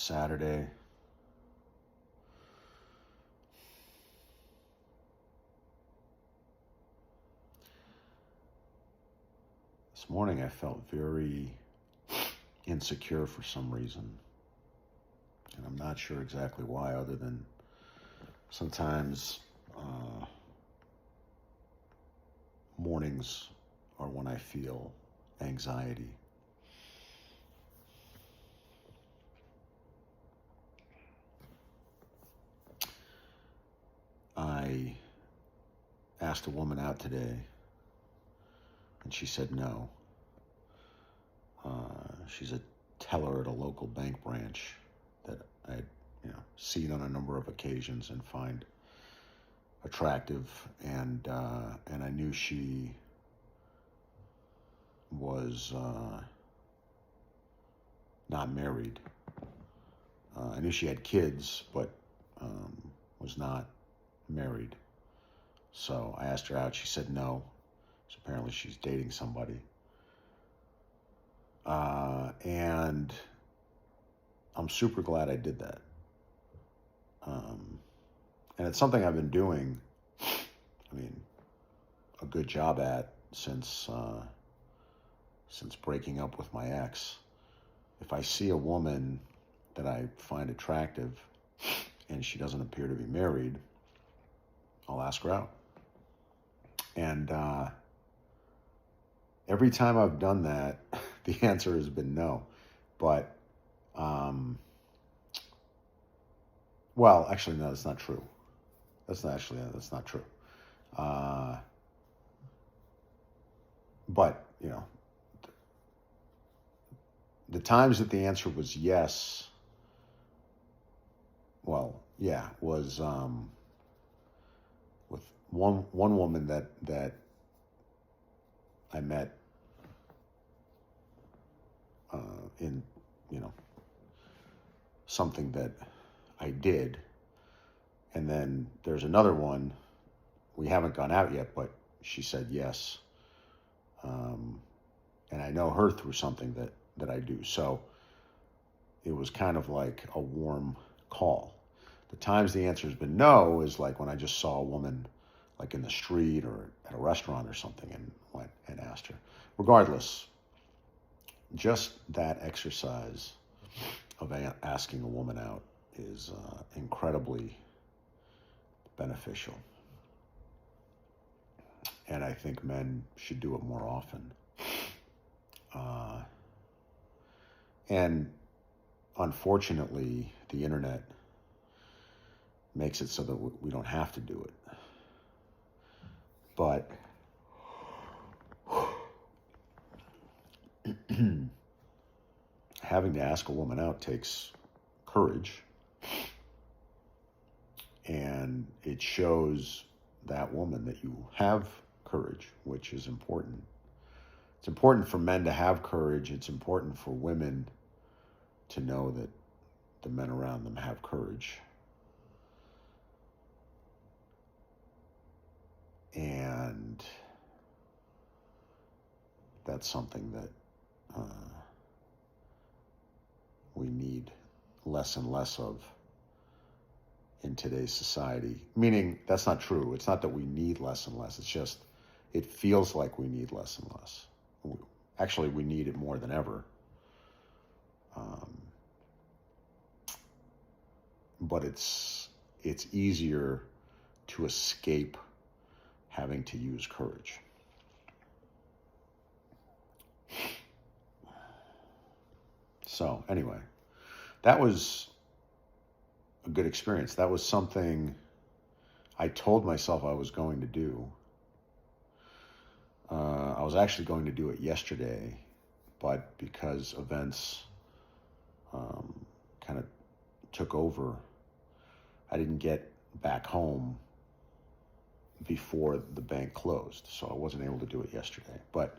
Saturday. This morning I felt very insecure for some reason. And I'm not sure exactly why, other than sometimes mornings are when I feel anxiety. I asked a woman out today, and she said no. She's a teller at a local bank branch that I'd seen on a number of occasions and find attractive, and I knew she was not married. I knew she had kids, but was not married. So I asked her out. She said no. So apparently she's dating somebody. And I'm super glad I did that. And it's something I've been doing, a good job at since breaking up with my ex. If I see a woman that I find attractive and she doesn't appear to be married, I'll ask her out. And every time I've done that, the answer has been no. But, well, actually, no, that's not true. That's not true. But, the times that the answer was yes, well, yeah, was with one woman that I met in something that I did, and then there's another one. We haven't gone out yet, but she said yes, and I know her through something that I do. So it was kind of like a warm call. The times the answer has been no is like when I just saw a woman like in the street or at a restaurant or something and went and asked her. Regardless, just that exercise of asking a woman out is incredibly beneficial. And I think men should do it more often. And unfortunately, the internet makes it so that we don't have to do it. But having to ask a woman out takes courage. And it shows that woman that you have courage, which is important. It's important for men to have courage. It's important for women to know that the men around them have courage. And that's something that we need less and less of in today's society. Meaning, that's not true. It's not that we need less and less. It's just, it feels like we need less and less. Actually, we need it more than ever. But it's easier to escape having to use courage. So anyway, that was a good experience. That was something I told myself I was going to do. I was actually going to do it yesterday, but because events kind of took over, I didn't get back home before the bank closed, so I wasn't able to do it yesterday. But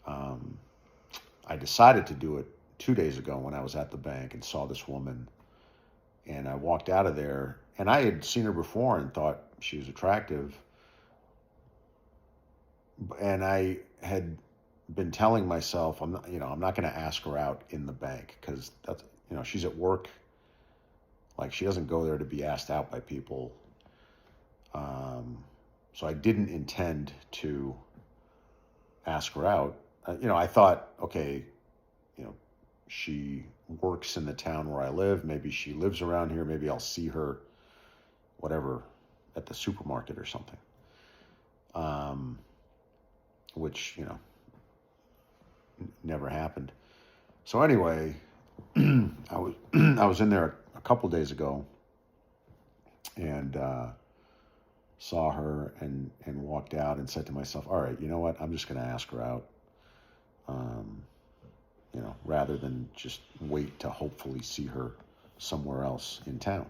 I decided to do it 2 days ago when I was at the bank and saw this woman, and I walked out of there, and I had seen her before and thought she was attractive, and I had been telling myself I'm not going to ask her out in the bank, because she's at work. Like, she doesn't go there to be asked out by people. So I didn't intend to ask her out. I thought, okay, she works in the town where I live. Maybe she lives around here. Maybe I'll see her, whatever, at the supermarket or something. Which, never happened. So anyway, I was in there a couple days ago and saw her and walked out and said to myself, all right, you know what? I'm just going to ask her out, rather than just wait to hopefully see her somewhere else in town.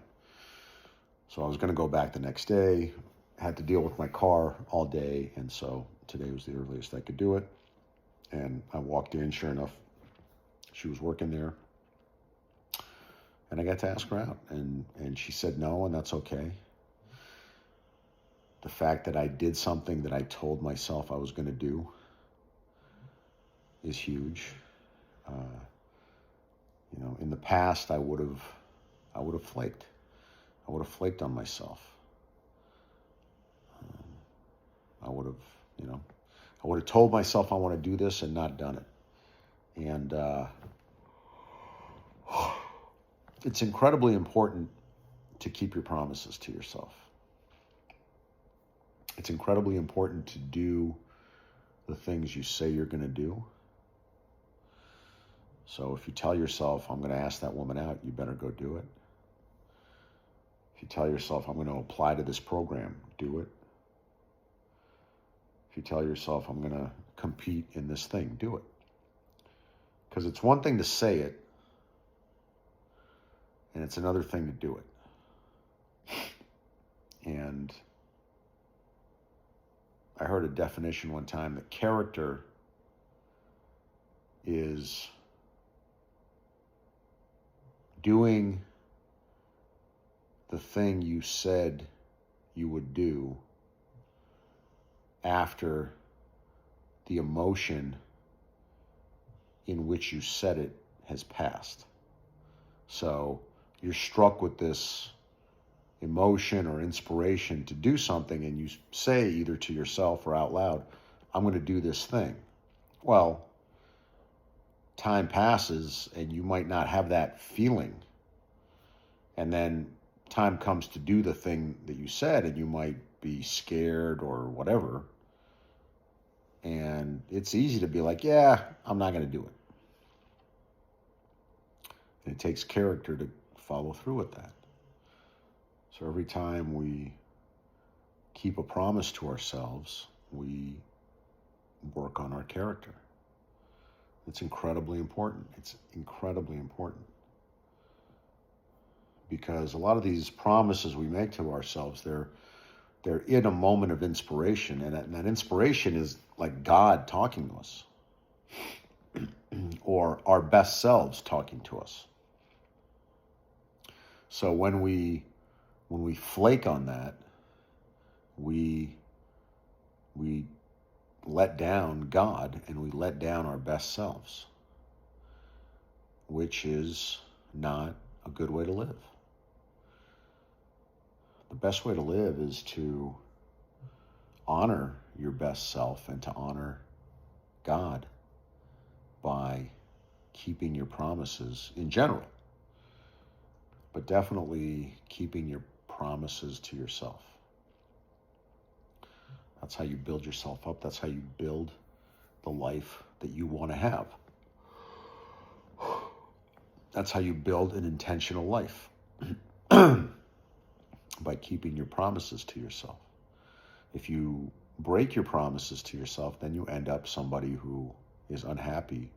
So I was going to go back the next day, had to deal with my car all day, and so today was the earliest I could do it. And I walked in, sure enough, she was working there. And I got to ask her out, and she said no, and that's okay. The fact that I did something that I told myself I was going to do is huge. In the past, I would have flaked. I would have flaked on myself. I would have told myself I want to do this and not done it. And it's incredibly important to keep your promises to yourself. It's incredibly important to do the things you say you're going to do. So if you tell yourself, I'm going to ask that woman out, you better go do it. If you tell yourself, I'm going to apply to this program, do it. If you tell yourself, I'm going to compete in this thing, do it. Because it's one thing to say it, and it's another thing to do it. And I heard a definition one time that character is doing the thing you said you would do after the emotion in which you said it has passed. So you're struck with this emotion or inspiration to do something, and you say either to yourself or out loud, I'm going to do this thing. Well, time passes and you might not have that feeling. And then time comes to do the thing that you said, and you might be scared or whatever. And it's easy to be like, yeah, I'm not going to do it. And it takes character to follow through with that. So every time we keep a promise to ourselves, we work on our character. It's incredibly important. It's incredibly important. Because a lot of these promises we make to ourselves, they're in a moment of inspiration. And that inspiration is like God talking to us. Or our best selves talking to us. So when we flake on that, we let down God and we let down our best selves, which is not a good way to live. The best way to live is to honor your best self and to honor God by keeping your promises in general, but definitely keeping your promises to yourself. That's how you build yourself up. That's how you build the life that you want to have. That's how you build an intentional life. By keeping your promises to yourself. If you break your promises to yourself, then you end up somebody who is unhappy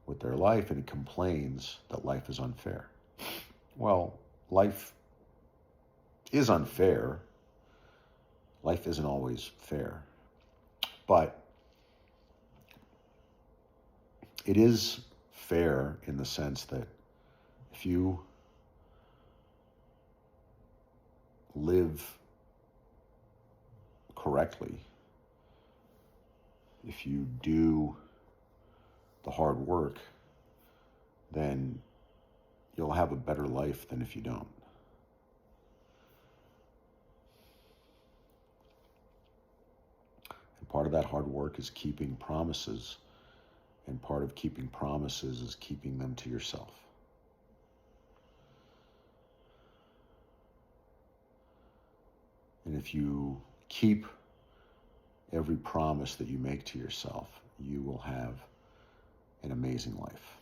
with their life and complains that life is unfair. Well, life is unfair. Life isn't always fair. But it is fair in the sense that if you live correctly, if you do the hard work, then you'll have a better life than if you don't. And part of that hard work is keeping promises, and part of keeping promises is keeping them to yourself. And if you keep every promise that you make to yourself, you will have an amazing life.